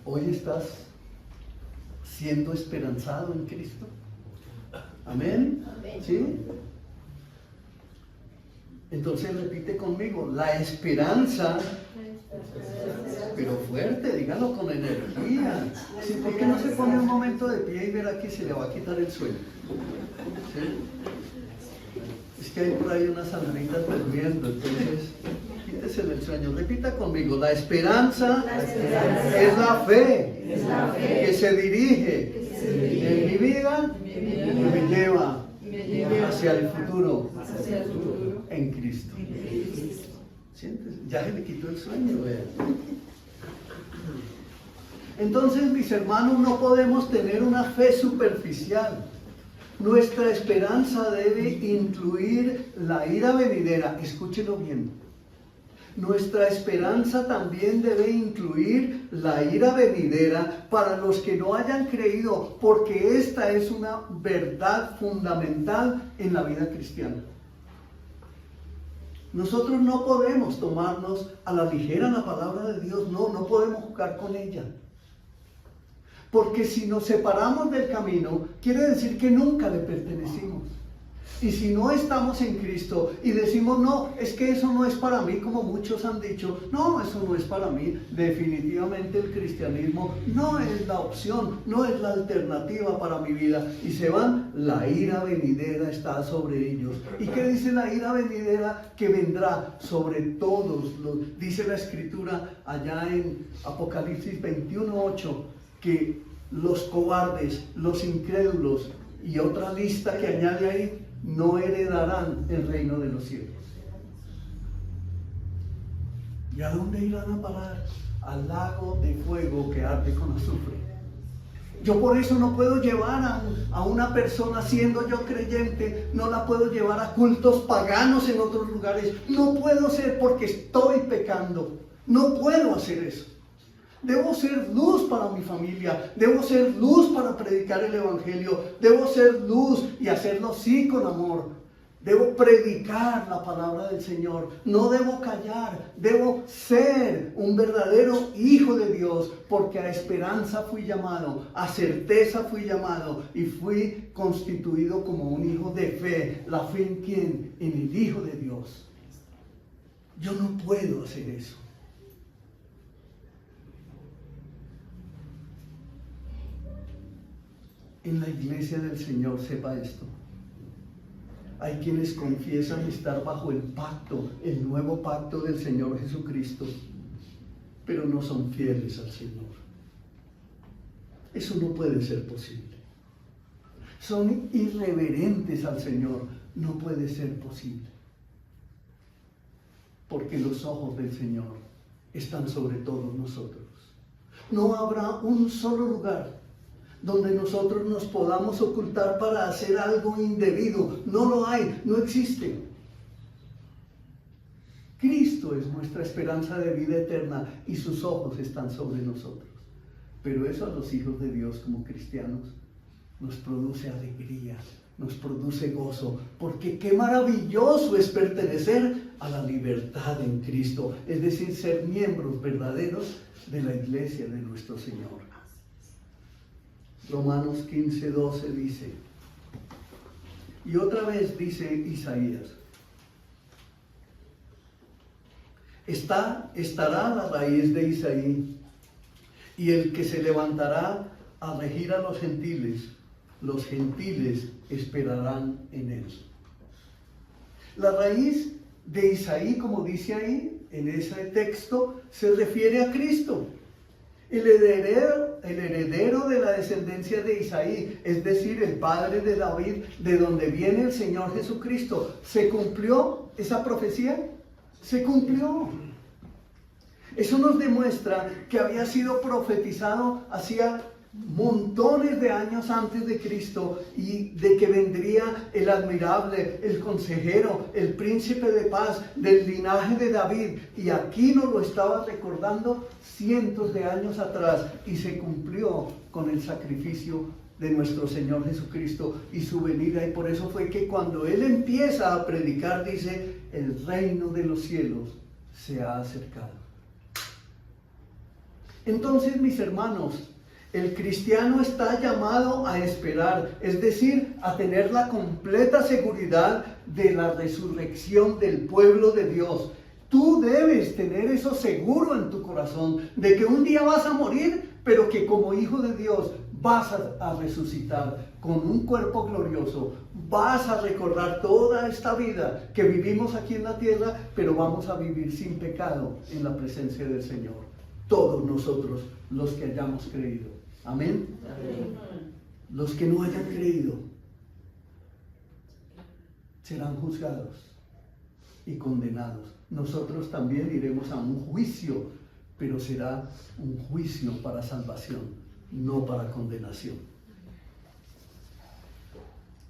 ¿hoy estás siendo esperanzado en Cristo? ¿Amén? ¿Sí? Entonces repite conmigo, la esperanza, pero fuerte, dígalo con energía. ¿Sí? ¿Por qué no se pone un momento de pie y verá que se le va a quitar el sueño? ¿Sí? Es que hay por ahí unas almitas durmiendo, entonces quítese el sueño. Repita conmigo, la esperanza, es la fe, que se dirige en mi vida y me lleva hacia el futuro en Cristo. ¿Sientes? Ya se le quitó el sueño, vean. Entonces, mis hermanos, no podemos tener una fe superficial. Nuestra esperanza debe incluir la ira venidera. Escúchelo bien. Nuestra esperanza también debe incluir la ira venidera para los que no hayan creído, porque esta es una verdad fundamental en la vida cristiana. Nosotros no podemos tomarnos a la ligera la palabra de Dios, no podemos jugar con ella. Porque si nos separamos del camino, quiere decir que nunca le pertenecimos. Y si no estamos en Cristo y decimos, no, es que eso no es para mí, como muchos han dicho, no, eso no es para mí, definitivamente el cristianismo no es la opción, no es la alternativa para mi vida. Y se van, la ira venidera está sobre ellos. ¿Y qué dice la ira venidera? Que vendrá sobre todos. Dice la Escritura allá en Apocalipsis 21:8, que los cobardes, los incrédulos y otra lista que añade ahí, no heredarán el reino de los cielos. ¿Y a dónde irán a parar? Al lago de fuego que arde con azufre. Yo por eso no puedo llevar a una persona, siendo yo creyente, no la puedo llevar a cultos paganos en otros lugares. No puedo ser, porque estoy pecando. No puedo hacer eso. Debo ser luz para mi familia, debo ser luz para predicar el evangelio, debo ser luz y hacerlo sí con amor. Debo predicar la palabra del Señor, no debo callar, debo ser un verdadero hijo de Dios, porque a esperanza fui llamado, a certeza fui llamado y fui constituido como un hijo de fe. ¿La fe en quién? En el Hijo de Dios. Yo no puedo hacer eso. En la iglesia del Señor, sepa esto. Hay quienes confiesan estar bajo el pacto, el nuevo pacto del Señor Jesucristo, pero no son fieles al Señor. Eso no puede ser posible. Son irreverentes al Señor. No puede ser posible. Porque los ojos del Señor están sobre todos nosotros. No habrá un solo lugar donde nosotros nos podamos ocultar para hacer algo indebido. No lo hay, no existe. Cristo es nuestra esperanza de vida eterna y sus ojos están sobre nosotros. Pero eso a los hijos de Dios como cristianos nos produce alegría, nos produce gozo, porque qué maravilloso es pertenecer a la libertad en Cristo, es decir, ser miembros verdaderos de la iglesia de nuestro Señor. Romanos 15:12 dice, y otra vez dice Isaías, estará la raíz de Isaí, y el que se levantará a regir a los gentiles esperarán en él. La raíz de Isaí, como dice ahí en ese texto, se refiere a Cristo. El heredero de la descendencia de Isaí, es decir, el padre de David, de donde viene el Señor Jesucristo. ¿Se cumplió esa profecía? Se cumplió. Eso nos demuestra que había sido profetizado hacía montones de años antes de Cristo, y de que vendría el admirable, el consejero, el príncipe de paz del linaje de David, y aquí nos lo estaba recordando cientos de años atrás, y se cumplió con el sacrificio de nuestro Señor Jesucristo y su venida. Y por eso fue que cuando Él empieza a predicar, dice: el reino de los cielos se ha acercado. Entonces, mis hermanos, el cristiano está llamado a esperar, es decir, a tener la completa seguridad de la resurrección del pueblo de Dios. Tú debes tener eso seguro en tu corazón, de que un día vas a morir, pero que como hijo de Dios vas a resucitar con un cuerpo glorioso. Vas a recordar toda esta vida que vivimos aquí en la tierra, pero vamos a vivir sin pecado en la presencia del Señor. Todos nosotros, los que hayamos creído. Amén. Amén. Los que no hayan creído serán juzgados y condenados. Nosotros también iremos a un juicio, pero será un juicio para salvación, no para condenación.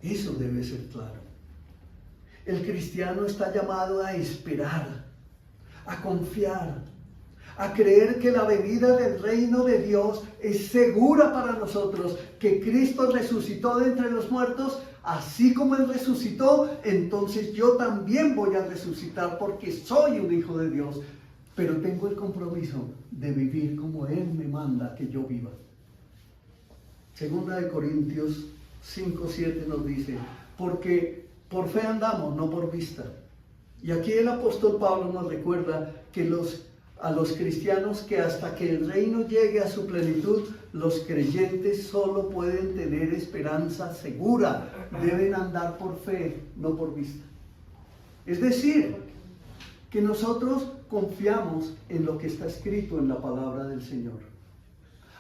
Eso debe ser claro. El cristiano está llamado a esperar, a confiar, a creer que la venida del reino de Dios es segura para nosotros, que Cristo resucitó de entre los muertos. Así como Él resucitó, entonces yo también voy a resucitar, porque soy un hijo de Dios, pero tengo el compromiso de vivir como Él me manda que yo viva. Segunda de Corintios 5:7 nos dice: porque por fe andamos, no por vista. Y aquí el apóstol Pablo nos recuerda que a los cristianos, que hasta que el reino llegue a su plenitud, los creyentes solo pueden tener esperanza segura. Deben andar por fe, no por vista. Es decir, que nosotros confiamos en lo que está escrito en la palabra del Señor.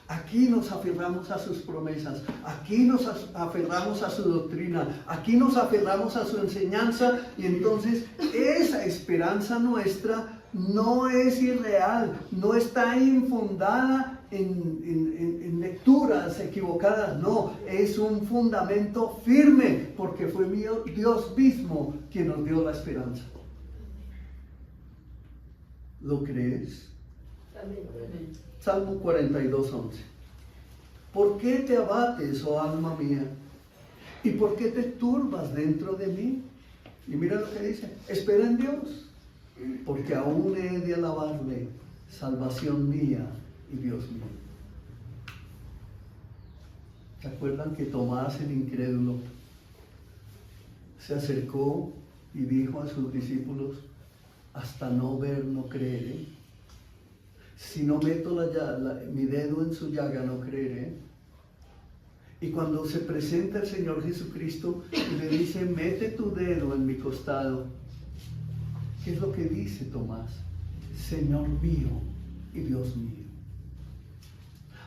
Aquí nos aferramos a sus promesas, aquí nos aferramos a su doctrina, aquí nos aferramos a su enseñanza, y entonces esa esperanza nuestra no es irreal, no está infundada en lecturas equivocadas, no, es un fundamento firme, porque fue Dios mismo quien nos dio la esperanza. ¿Lo crees? Amén. Salmo 42:11. ¿Por qué te abates, oh alma mía? ¿Y por qué te turbas dentro de mí? Y mira lo que dice: espera en Dios, porque aún he de alabarle, salvación mía y Dios mío. ¿Se acuerdan que Tomás, el incrédulo, se acercó y dijo a sus discípulos: hasta no ver, no creeré? Si no meto mi dedo en su llaga, no creeré. Y cuando se presenta el Señor Jesucristo y le dice: mete tu dedo en mi costado, ¿qué es lo que dice Tomás? Señor mío y Dios mío.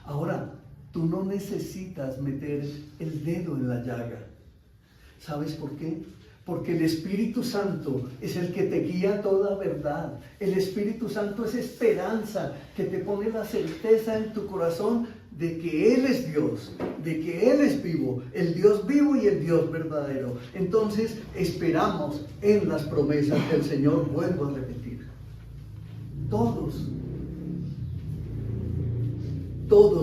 Ahora, tú no necesitas meter el dedo en la llaga. ¿Sabes por qué? Porque el Espíritu Santo es el que te guía a toda verdad. El Espíritu Santo es esperanza, que te pone la certeza en tu corazón de que Él es Dios, de que Él es vivo, el Dios vivo y el Dios verdadero. Entonces esperamos en las promesas del Señor. Vuelvo a repetir: todos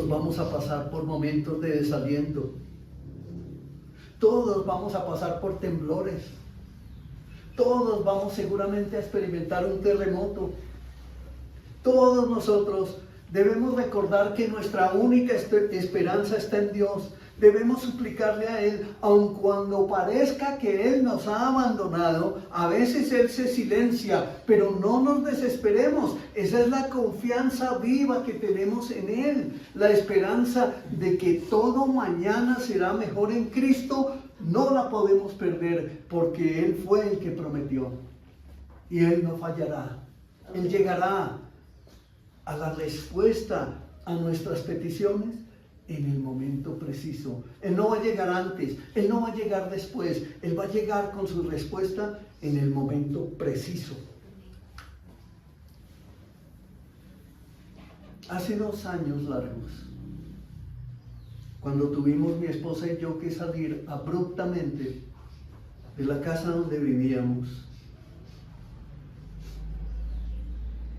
vamos a pasar por momentos de desaliento. Todos vamos a pasar por temblores. Todos vamos seguramente a experimentar un terremoto. Todos nosotros debemos recordar que nuestra única esperanza está en Dios. Debemos suplicarle a Él, aun cuando parezca que Él nos ha abandonado. A veces Él se silencia, pero no nos desesperemos. Esa es la confianza viva que tenemos en Él. La esperanza de que todo mañana será mejor en Cristo, no la podemos perder, porque Él fue el que prometió. Y Él no fallará. Él llegará a la respuesta a nuestras peticiones en el momento preciso. Él no va a llegar antes, Él no va a llegar después, Él va a llegar con su respuesta en el momento preciso. Hace 2 años largos, cuando tuvimos mi esposa y yo que salir abruptamente de la casa donde vivíamos.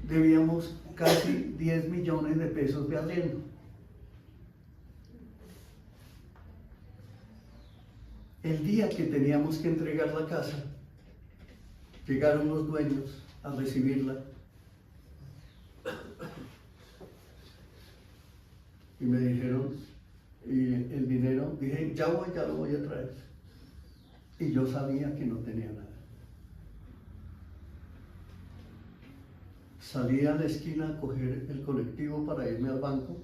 Debíamos casi 10 millones de pesos de arriendo. El día que teníamos que entregar la casa, llegaron los dueños a recibirla y me dijeron, y el dinero, dije, ya lo voy a traer. Y yo sabía que no tenía nada. Salí a la esquina a coger el colectivo para irme al banco.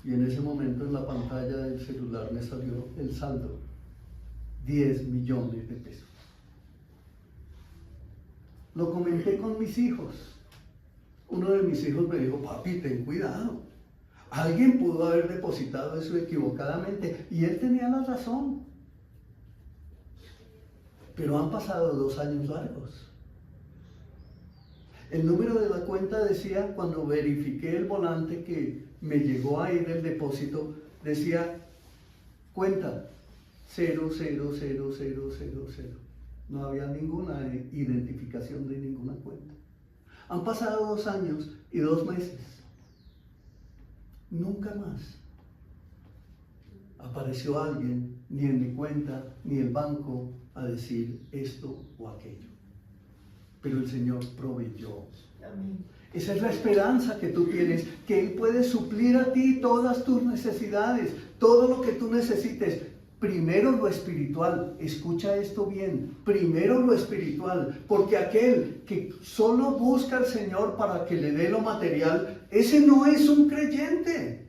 Y en ese momento en la pantalla del celular me salió el saldo, 10 millones de pesos. Lo comenté con mis hijos. Uno de mis hijos me dijo, papi, ten cuidado. Alguien pudo haber depositado eso equivocadamente. Y él tenía la razón. Pero han pasado 2 años largos. El número de la cuenta decía, cuando verifiqué el volante que me llegó ahí del depósito, decía cuenta 00000. No había ninguna identificación de ninguna cuenta. Han pasado 2 años y 2 meses. Nunca más apareció alguien, ni en mi cuenta, ni el banco, a decir esto o aquello. Pero el Señor proveyó. Amén. Esa es la esperanza que tú tienes, que Él puede suplir a ti todas tus necesidades, todo lo que tú necesites. Primero lo espiritual, escucha esto bien, primero lo espiritual, porque aquel que solo busca al Señor para que le dé lo material, ese no es un creyente.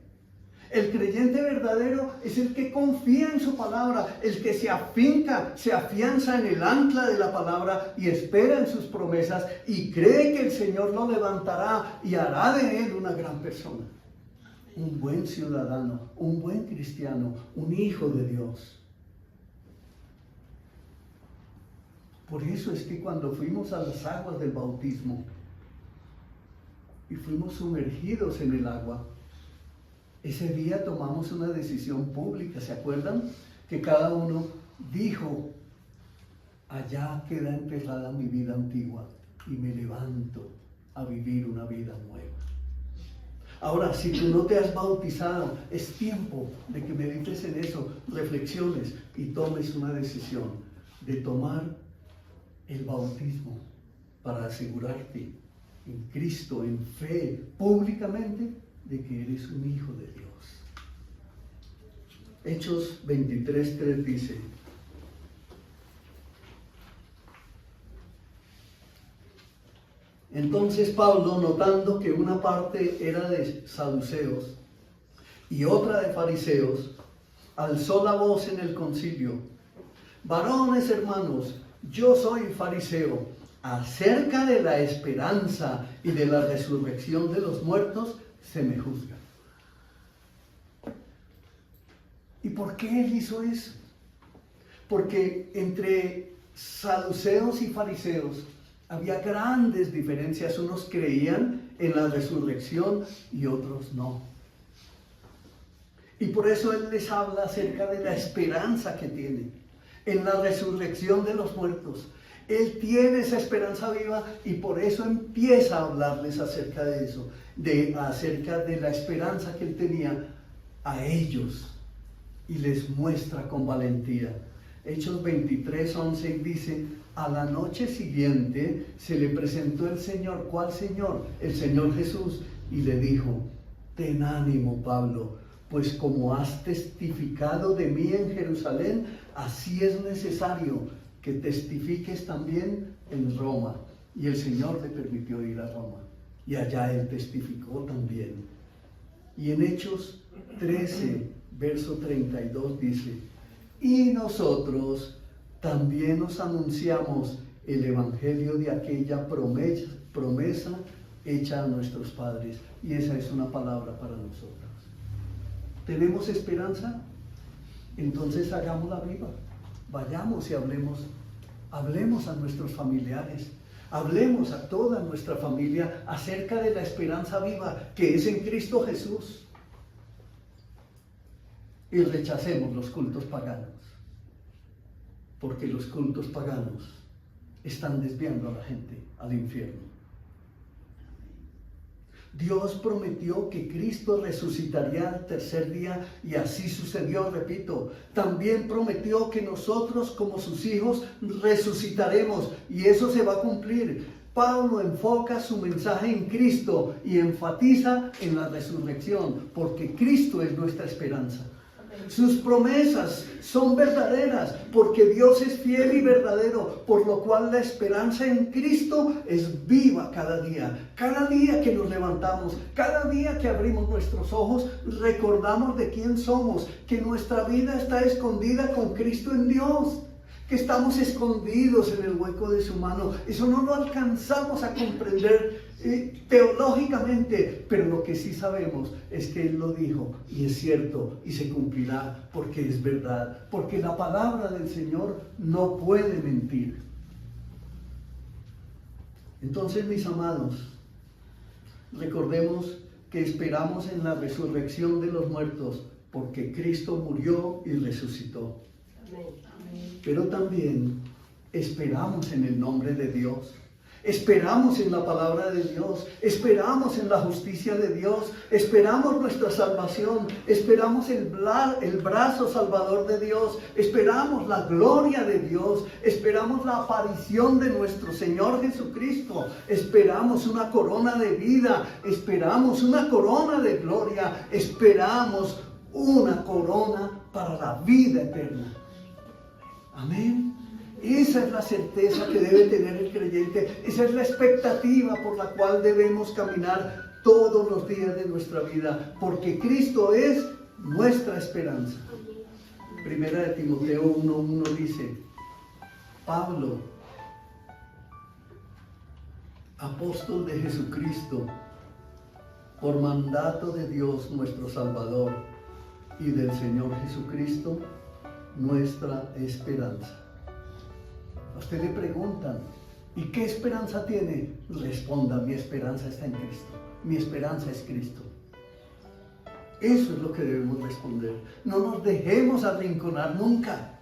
El creyente verdadero es el que confía en su palabra, el que se afinca, se afianza en el ancla de la palabra y espera en sus promesas y cree que el Señor lo levantará y hará de él una gran persona. Un buen ciudadano, un buen cristiano, un hijo de Dios. Por eso es que cuando fuimos a las aguas del bautismo y fuimos sumergidos en el agua, ese día tomamos una decisión pública, ¿se acuerdan? Que cada uno dijo, allá queda enterrada mi vida antigua y me levanto a vivir una vida nueva. Ahora, si tú no te has bautizado, es tiempo de que medites en eso, reflexiones y tomes una decisión de tomar el bautismo para asegurarte en Cristo, en fe, públicamente, de que eres un hijo de Dios. Hechos 23:3 dice, entonces Pablo, notando que una parte era de saduceos y otra de fariseos, alzó la voz en el concilio, varones hermanos, yo soy fariseo, acerca de la esperanza y de la resurrección de los muertos, se me juzga. ¿Y por qué él hizo eso? Porque entre saduceos y fariseos había grandes diferencias. Unos creían en la resurrección y otros no. Y por eso él les habla acerca de la esperanza que tiene en la resurrección de los muertos. Él tiene esa esperanza viva y por eso empieza a hablarles acerca de eso, acerca de la esperanza que él tenía a ellos y les muestra con valentía. Hechos 23:11 dice, a la noche siguiente se le presentó el Señor. ¿Cuál Señor? El Señor Jesús, y le dijo, ten ánimo, Pablo, pues como has testificado de mí en Jerusalén, así es necesario que testifiques también en Roma. Y el Señor le permitió ir a Roma. Y allá él testificó también. Y en Hechos 13, verso 32 dice, y nosotros también os anunciamos el evangelio de aquella promesa hecha a nuestros padres. Y esa es una palabra para nosotros. ¿Tenemos esperanza? Entonces hagámosla viva. Vayamos y hablemos a nuestros familiares, Hablemos a toda nuestra familia acerca de la esperanza viva que es en Cristo Jesús. Y rechacemos los cultos paganos, porque los cultos paganos están desviando a la gente al infierno. Dios prometió que Cristo resucitaría al tercer día y así sucedió, repito. También prometió que nosotros como sus hijos resucitaremos y eso se va a cumplir. Pablo enfoca su mensaje en Cristo y enfatiza en la resurrección, porque Cristo es nuestra esperanza. Sus promesas son verdaderas porque Dios es fiel y verdadero, por lo cual la esperanza en Cristo es viva cada día. Cada día que nos levantamos, cada día que abrimos nuestros ojos, recordamos de quién somos, que nuestra vida está escondida con Cristo en Dios, que estamos escondidos en el hueco de su mano. Eso no lo alcanzamos a comprender teológicamente, pero lo que sí sabemos es que Él lo dijo y es cierto y se cumplirá porque es verdad, porque la palabra del Señor no puede mentir. Entonces, mis amados, recordemos que esperamos en la resurrección de los muertos porque Cristo murió y resucitó. Pero también esperamos en el nombre de Dios. Esperamos en la palabra de Dios, esperamos en la justicia de Dios, esperamos nuestra salvación, esperamos el brazo salvador de Dios, esperamos la gloria de Dios, esperamos la aparición de nuestro Señor Jesucristo, esperamos una corona de vida, esperamos una corona de gloria, esperamos una corona para la vida eterna. Amén. Esa es la certeza que debe tener el creyente, esa es la expectativa por la cual debemos caminar todos los días de nuestra vida, porque Cristo es nuestra esperanza. Primera de Timoteo 1:1 dice: Pablo, apóstol de Jesucristo, por mandato de Dios nuestro Salvador y del Señor Jesucristo, nuestra esperanza. A usted le preguntan, ¿y qué esperanza tiene? Responda: mi esperanza está en Cristo. Mi esperanza es Cristo. Eso es lo que debemos responder. No nos dejemos arrinconar nunca.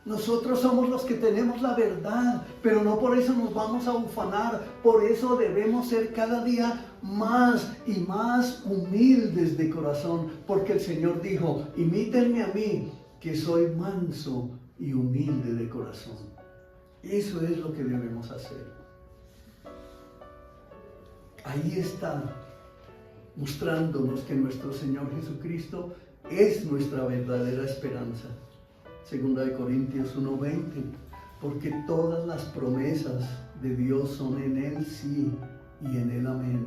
Nosotros somos los que tenemos la verdad, pero no por eso nos vamos a ufanar. Por eso debemos ser cada día más y más humildes de corazón, porque el Señor dijo: imítenme a mí, que soy manso y humilde de corazón. Eso es lo que debemos hacer. Ahí está, mostrándonos que nuestro Señor Jesucristo es nuestra verdadera esperanza. Segunda de Corintios 1:20, porque todas las promesas de Dios son en Él sí y en Él amén.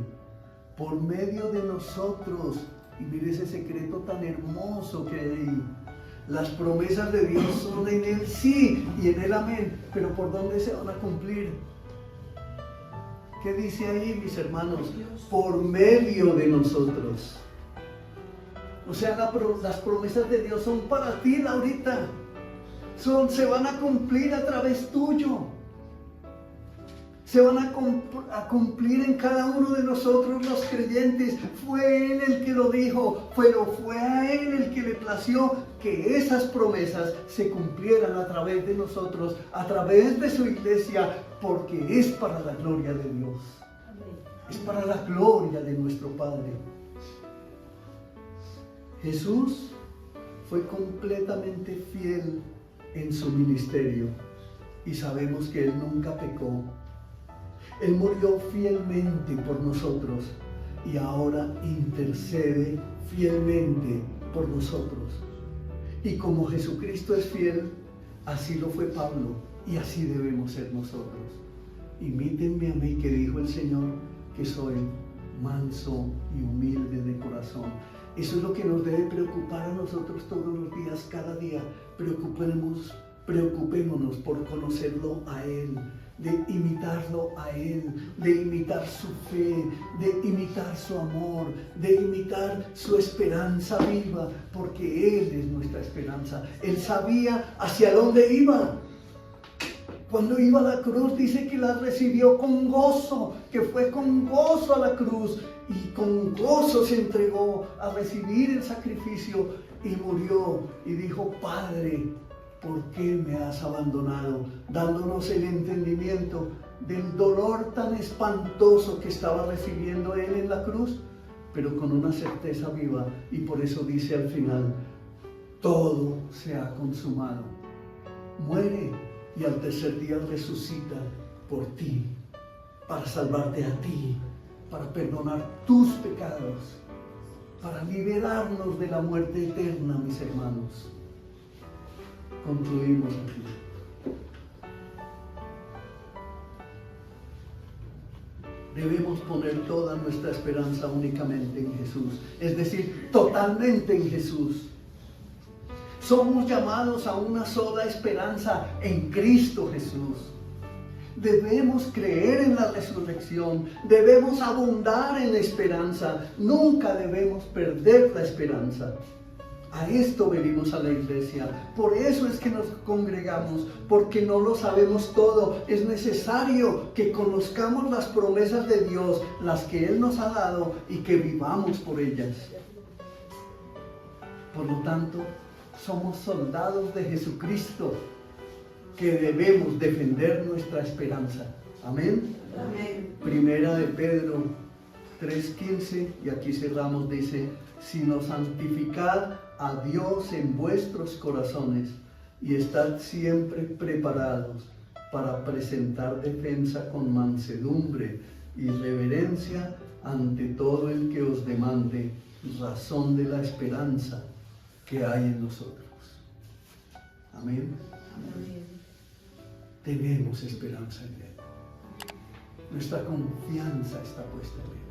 Por medio de nosotros, y mire ese secreto tan hermoso que hay ahí. Las promesas de Dios son en Él sí y en Él amén. Pero ¿por dónde se van a cumplir? ¿Qué dice ahí, mis hermanos? Por medio de nosotros. O sea, las promesas de Dios son para ti, Laurita. Se van a cumplir a través tuyo. Se van a cumplir en cada uno de nosotros los creyentes. Fue Él el que lo dijo, pero fue a Él el que le plació que esas promesas se cumplieran a través de nosotros, a través de su iglesia, porque es para la gloria de Dios. Es para la gloria de nuestro Padre. Jesús fue completamente fiel en su ministerio y sabemos que Él nunca pecó. Él murió fielmente por nosotros y ahora intercede fielmente por nosotros. Y como Jesucristo es fiel, así lo fue Pablo y así debemos ser nosotros. Imítenme a mí, que dijo el Señor, que soy manso y humilde de corazón. Eso es lo que nos debe preocupar a nosotros todos los días, cada día. Preocupémonos por conocerlo a Él, de imitarlo a Él, de imitar su fe, de imitar su amor, de imitar su esperanza viva, porque Él es nuestra esperanza. Él sabía hacia dónde iba. Cuando iba a la cruz dice que la recibió con gozo, que fue con gozo a la cruz y con gozo se entregó a recibir el sacrificio y murió y dijo: Padre, ¿por qué me has abandonado? Dándonos el entendimiento del dolor tan espantoso que estaba recibiendo él en la cruz, pero con una certeza viva, y por eso dice al final: todo se ha consumado. Muere y al tercer día resucita por ti, para salvarte a ti, para perdonar tus pecados, para liberarnos de la muerte eterna, mis hermanos. Concluimos aquí. Debemos poner toda nuestra esperanza únicamente en Jesús, es decir, totalmente en Jesús. Somos llamados a una sola esperanza en Cristo Jesús. Debemos creer en la resurrección, debemos abundar en la esperanza, nunca debemos perder la esperanza. A esto venimos a la iglesia, por eso es que nos congregamos, porque no lo sabemos todo. Es necesario que conozcamos las promesas de Dios, las que Él nos ha dado, y que vivamos por ellas. Por lo tanto, somos soldados de Jesucristo, que debemos defender nuestra esperanza. Amén. Amén. Primera de Pedro 3:15, y aquí cerramos, dice: sino santificad a Dios en vuestros corazones y estad siempre preparados para presentar defensa con mansedumbre y reverencia ante todo el que os demande razón de la esperanza que hay en nosotros. Amén. Amén. Tenemos esperanza en Él. Nuestra confianza está puesta en Él.